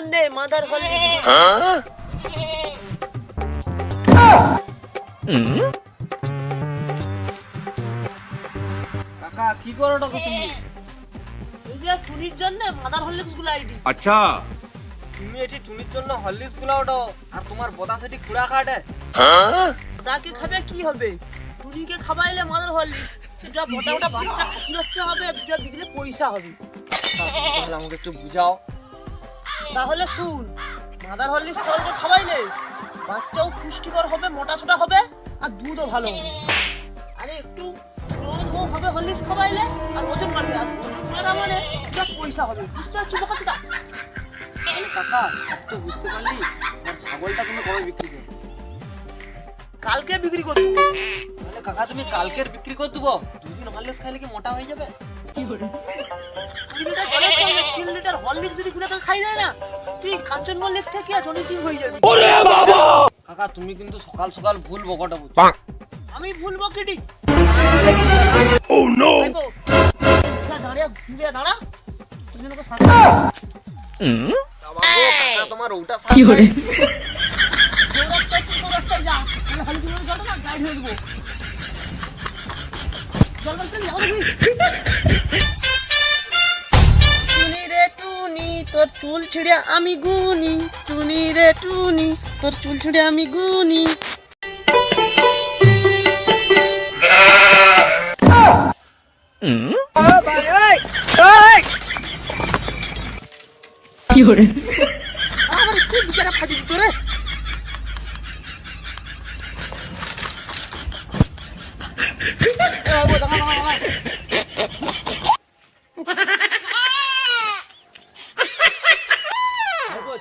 জন্য mother Horlicks কাকা কি করো টাকা তুমি? এই যে টুনির জন্য মাদার হরলিক্স গুলো আইডি। अच्छा তুমি এটি টুনির জন্য হরলিক্স গুলা ওঠো আর তোমার বদা সেটি খুঁড়া খাটে। দাকে খাবে কি হবে? টুনিকে খাবাইলে মাদার হরলিক্স, দুটা মোটা মোটা বাচ্চা খাসি বাচ্চা হবে, আর দুটা বিকলে পয়সা হবে। তাহলে আমাকে একটু বুঝাও। তাহলে শুন, মাদার হরলিক্স ছাগলকে খাবাইলে বাচ্চাও পুষ্টিকর হবে, মোটা সোটা হবে, আর দুধও ভালো হবে। আরে একটু গ্রোথও হবে হরলিক্স খাবাইলে, আর ওজন বাড়বে। আর ওজন বাড়া মানে দুটা পয়সা হবে। বুঝতে পারছো বোকাচোদা? তাহলে কাকা সব তো বুঝতে পারলি, আর ছাগলটা তুমি কবে বিক্রি করবে? কালকে বিক্রি করে দেবো। তাহলে কাকা তুমি কালকের বিক্রি করে দেবো? দুদিন হরলিক্স খাইলে কি মোটা হয়ে যাবে? 3 লিটার জলের সঙ্গে 3 লিটার হরলিক্স যদি গুলে খাই যায় না, তুই কাঞ্চন মল্লিক থেকে আর জনি সিং হয়ে যাবি। কাকা তুমি কিন্তু সকাল সকাল ভুল বকটা বুঝছো। আমি ভুলবো কিডি? ओह नो দাঁড়িয়ে দাঁড়া, তুমি লোকে সাথে কাকা তোমার ওটা যে রাস্তায় সুন্দর রাস্তায় যা, তাহলে হরলিক্স জলটা না গাইড হয়ে দেবো। জল বলতে যাও তুমি। টুনি রে টুনি, তোর চুল ছিঁড়ে আমি গুনি। টুনি রে টুনি, তোর চুল ছিঁড়ে আমি গুনি। আমার খুব বিচারা ফাটি দিত রে।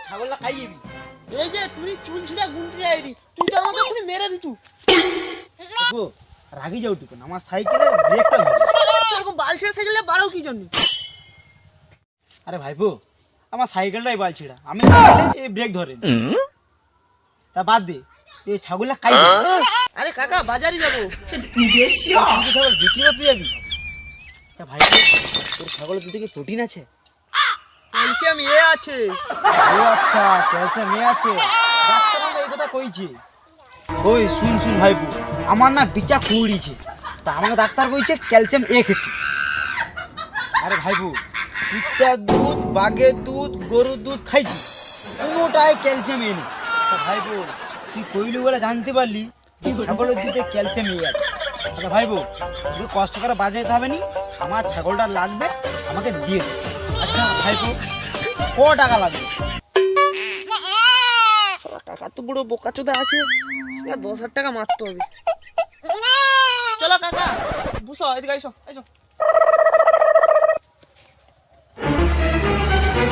ছাগলটা খাই যাবি? এই যে টুনি চুল ছিঁড়ে গুনতে যাইনি, তুই তো আমাকে এখনই মেরে দিতু। রাগি যাও টুকুন, আমার সাইকেলের ব্রেকটা ধরে। এরকম বাল ছেড়ে সাইকেলে বারো কি জন্য? আরে ভাইপো, আমার সাইকেলটাই বাল ছিড়া, আমি চালালে এই ব্রেক ধরে নি। তা বাদ দে, এই ছাগলটা খাই যাবি? আরে কাকা বাজারে যাবো। তুই কি ছাগল বিক্রি করতে যাবি? আচ্ছা ভাইপো, তোর ছাগলের দুধে কি প্রোটিন আছে? ক্যালসিয়াম এ আছে। ও আচ্ছা, ক্যালসিয়াম এ আছে। ডাক্তার আমাকে এই কথা কইছে। ওই শুন শুন ভাইপো, আমার না বিচা কুড়িছে, তা আমাকে ডাক্তার কইছে ক্যালসিয়াম এ খেতে। আরে ভাইপো, কুত্তার দুধ, বাঘের দুধ, গরুর দুধ খাইছি, কোনোটাই ক্যালসিয়াম এ নেই। তা ভাইপো, তুই কইলি বলে জানতে পারলি যে ছাগলের দুধে ক্যালসিয়াম এ আছে। আচ্ছা ভাইপো, তুই কষ্ট করে বাজারে যেতে হবে নি, আমার ছাগলটা লাগবে, আমাকে দিয়ে দে। আচ্ছা ভাইপো, ক টাকা লাগবে? কাকা তো বড় বোকাচোদা আছে, 10,000 টাকা মারতে হবে। চলো কাকা, বুঝো এদিকে আইসো আইসো।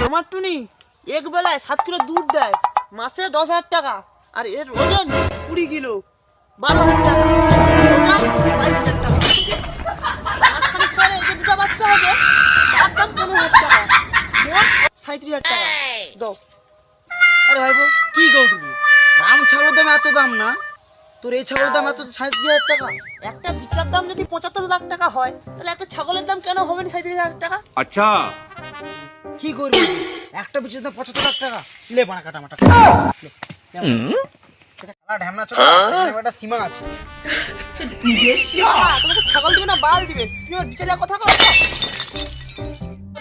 আমার টুনি এক বেলায় 7 কিলো দুধ দেয়, মাসে 10,000 টাকা, আর এর ওজন 20 কিলো, 12,000 টাকা, টোটাল 22,000 টাকা। মাসখানেক পরে যে দুটো বাচ্চা হবে, তার দাম 15,000 টাকা, মোট 37,000 টাকা দাও। আরে ভাইপো, কি গৌটুবি, রাম ছাগলের দাম এত দাম না, তোর এই ছাগলের দাম এত 37,000 টাকা? একটা বিচার দাম যদি 75 লাখ টাকা হয়, তাহলে একটা ছাগলের দাম কেন হবে না 37,000 টাকা? अच्छा কি করবি, একটা পিছনে 75 লাখ টাকা? লে বানা কাটা মাটা ঢ্যামনা ছোট, একটা সীমা আছে। তোমাকে ছাগল দিবে না বাল দিবে? তুমি ওর বিচারের কথা কও তো?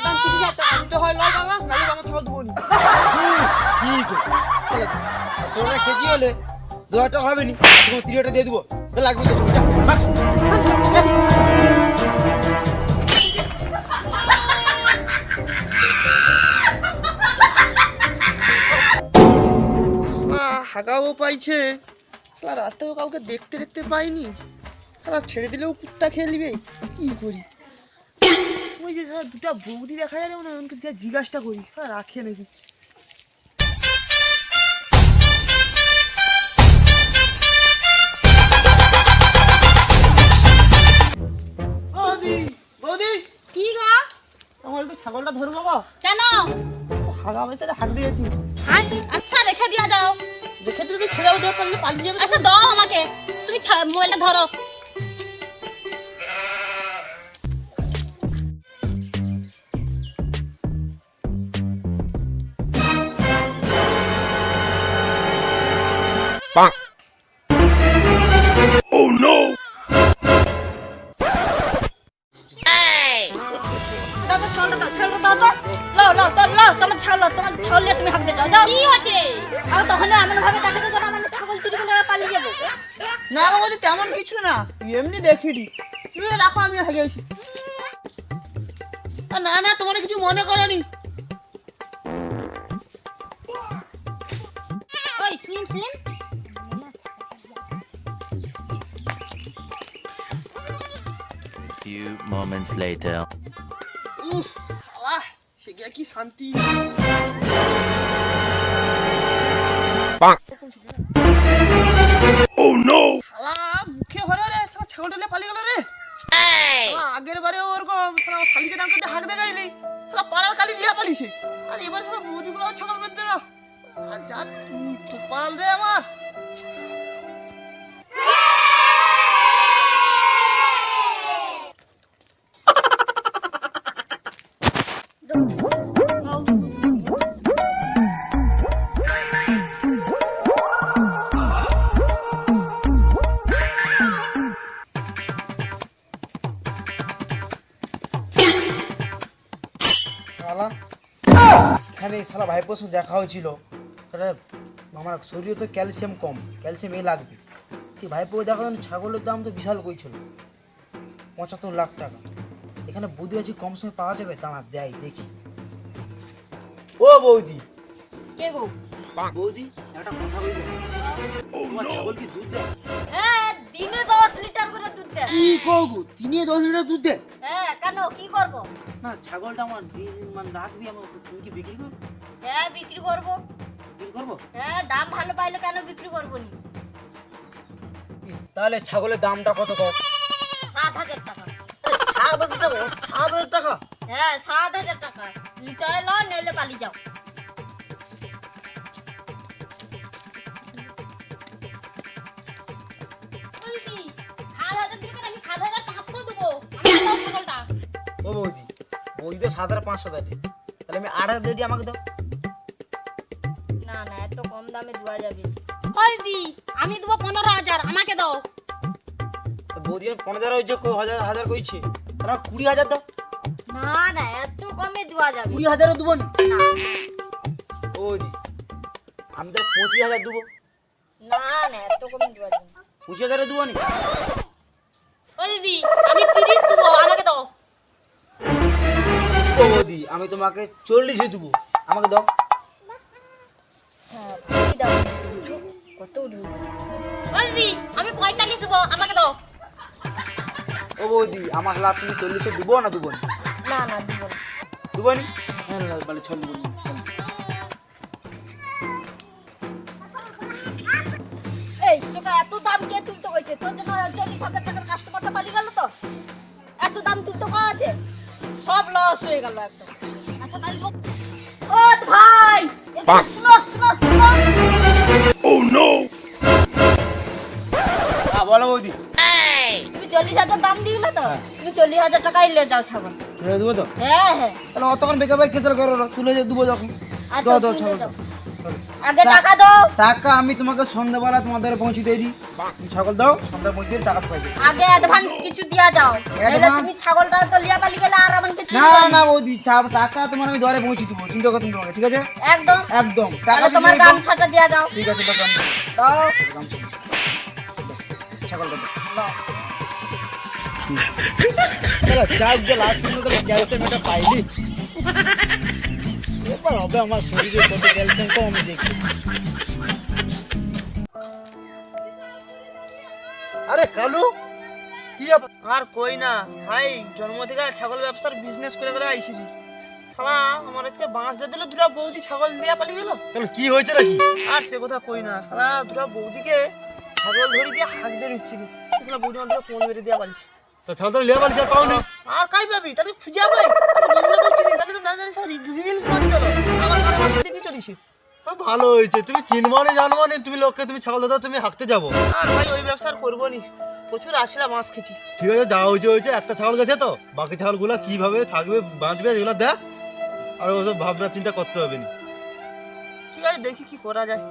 দাম 30,000 টাকা দিতে হয় লয় বাবা, নাহলে আমার ছাগল দেবো নি। কি চলে তোর খেজি হলে 2,000 টাকা হবে নি, তোমার 30 টাকা দিয়ে দিব, লাগবে তো যা মাক্স। হাগাও পাইছে, সারা রাস্তায় কাউকে দেখতে দেখতে পাইনি, সারা ছেড়ে দিলেও কুত্তা খেয়ে নিবে। কি করি? ওই যে সারা দুটা বৌদি দেখা যায় না, ওনকে যা জিজ্ঞাসা করি, সারা রাখে নাকি। বৌদি বৌদি, কি গো? আমার একটু ছাগলটা ধরবো গো। কেন? হাগা হয়েছে, হাগ দিয়ে দিই। আচ্ছা রেখে দিয়া যাও। দেখে তুই ছেড়েও দেওয়া পারলে পালিয়ে যাবে। আচ্ছা দাও আমাকে, তুমি মোবাইলটা ধরো। Oh no! দাও তো ছাগলটা দাও, ছাগলটা দাও তো। লাও লাও তো লাও, তোমার ছাগল নিয়ে তুমি হাঁকতে যাও যাও। কি হচ্ছে? আর তখন এমন ভাবে দেখাতে যাও আমার ছাগল চুরি করে পালিয়ে যাবো। না বাবাজি তেমন কিছু না, এমনি দেখিনি। তুমি রাখো, আমি হয়ে গেছি। না না, তোমার কিছু মনে করনি। ওই শুন শুন, Few moments later. উফ শালা, সে গিয়া কি শান্তি। Oh no! শালা মুখে ভরে রে, শালা ছাগলটা নিয়ে পালিয়ে গেল রে। শালা আগের বারে ওরকম শালা আমার শালিকে দাম করতে হাঁক দেখাইলি, শালা পাড়ার কালি নিয়ে পালিয়েছে। আর এবার শালা বৌদিগুলো ছাগল বেঁধে দিল। আর যা কপাল রে আমার। শালা এখানে শালা ভাইপোর সঙ্গে দেখা হয়েছিল, তাহলে আমার শরীরে তো ক্যালসিয়াম কম, ক্যালসিয়াম লাগবে। সেই ভাইপো দেখা ছাগলের দাম তো বিশাল কইছিল, 75 লাখ টাকা। এখানে বৌদি আছে, কম সময় পাওয়া যাবে? দাঁড়া দেয় দেখি। ও বৌদি, কে গো? বৌদি একটা কথা বলবো, তোমার ছাগল কি দুধ দেয়? হ্যাঁ, দিনে 10 লিটার করে দুধ দেয়। কি করবো, 10 লিটার দুধ দেয়? হ্যাঁ, কেন কি করব? না ছাগলটা আমার মানে রাখবি, আমার তুমি কি বিক্রি করবো? হ্যাঁ, বিক্রি করব। বিক্রি করবো? হ্যাঁ, দাম ভালো পাইলে কেন বিক্রি করব নি? তাহলে ছাগলের দামটা কত কর? 7,000 টাকা। 7,000 টাকা? হ্যাঁ, 7,000 টাকা। নিতে এলো, নেলে পালিয়ে যাও। ও বৌদি, বৌদি তো 7,500 দেবে, তাহলে আমি 8,000 দিয়ে আমাকে দাও। না না, এত কম দামে দেওয়া যাবে। ওই দি, আমি দেবো 15,000, আমাকে দাও। তো বৌদি 15,000 হয়েছে, কই হাজার কইছে, তাহলে 20,000 দাও। না না, এত কমে দেওয়া যাবে 20,000 দেবো না না। বৌদি, আমি তো 25,000 দেবো। না না, এত কমে দেওয়া যাবে না। 25,000 দেবো না। ও দিদি, আমি 30 দেবো, আমাকে দাও। ও বৌদি, আমি তোমাকে 40 দেবো, আমাকে দাও। আচ্ছা, এই দাও। কত উঠবে? ও দিদি, আমি 45 দেবো, আমাকে দাও। ও বৌদি, আমার লাভ তুমি 40 দেবো না দেবো না? না না, দেবো না। দেবো নি? হ্যাঁ বলে চল দেবো। এই তোকে এত দাম কে তুলতে কইছে? তোর জন্য 40,000 টাকার কাস্টমারটা পালিয়ে গেল তো। এত দাম তুলতে কয়া আছে? সব লস হয়ে গেল একদম। আচ্ছা তাহলে সব ও ভাই, এদিকে শুনো শুনো শুনো। Oh no! হ্যাঁ বলো বৌদি। তুমি 40,000 দাম দিলে তো? তুমি 40,000 টাকাই নিয়ে যাও ছাগল। তুলে দেবো তো? হ্যাঁ হ্যাঁ। তাহলে অতক্ষণ বেকার ভাই কেতল করো না, তুলে দেবো যখন। আচ্ছা দাও দাও তুলে ছাগল যাও। দাও। আগে টাকা দাও। টাকা আমি তোমাকে সন্ধ্যাবেলা তোমাদের পৌঁছে দিয়ে দিই। তুমি ছাগল দাও, সন্ধ্যা পৌঁছে দিয়ে টাকা পাই। আগে অ্যাডভান্স কিছু দিয়া যাও। নাহলে Advance? তুমি ছাগলটা তো লিয়া পালিয়ে গেলে আর আমাকে না না বৌদি, টাকা তোমার আমি দরে পৌঁছে দেবো, চিন্তা করতে তোমাকে, ঠিক আছে? একদম। একদম টাকা তাহলে তোমার তুমি দাও। গামছাটা দিয়া যাও। ঠিক আছে, দাও দাও। ছাগল দাও। দাও। চলো চাক যে লাস্ট পর্যন্ত ক্যালসিয়াম এটা পাইলি, এবার হবে আমার শরীরে কত ক্যালসিয়াম কম আমি দেখি। আরে কালু, কি আর কই না ভাই, জন্ম থেকে ছাগল ব্যবসার বিজনেস করে করে আইছি। শালা আমার আজকে বাঁশ দিয়ে দিল, দুটা বৌদি ছাগল নিয়ে পালিয়ে গেল। কেন কি হয়েছে নাকি? আর সে কথা কই না, শালা দুটা বৌদিকে ছাগল ধরে দিয়ে হাঁক দিয়ে নিচ্ছিল। শালা বৌদি আমার দুটো ফোন মেরে দিয়ে পালিয়েছে। তো ছাগল লিয়া বাড়ি যা পাওনি? আর কাই পাবি, তাকে খুঁজে পাই। বৌদিগুলো করছি তাকে তো দাঁড়িয়ে সব রিলস মারি দিল। আমার কানে বাসা দেখে চলিছে। ভালো হয়েছে, তুমি চিনবানি জানবানি, তুমি লোককে তুমি ছাগল দাও, তুমি হাঁকতে যাবো। আর ভাই ওই ব্যবসার করবো নি, প্রচুর আসিলা মাছ খেছি। ঠিক আছে, যা হয়েছে একটা ছাগল গেছে, তো বাকি ছাগলগুলো কিভাবে থাকবে বাঁচবে এগুলো দেখ, আর ওসব ভাবনা চিন্তা করতে হবে না। ঠিক আছে, দেখি কি করা যায়।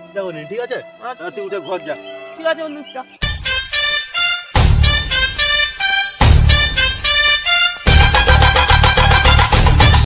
চিন্তা করিনি, ঠিক আছে? আচ্ছা। তুই উঠে ঘর যা। ঠিক আছে বন্ধু, চল।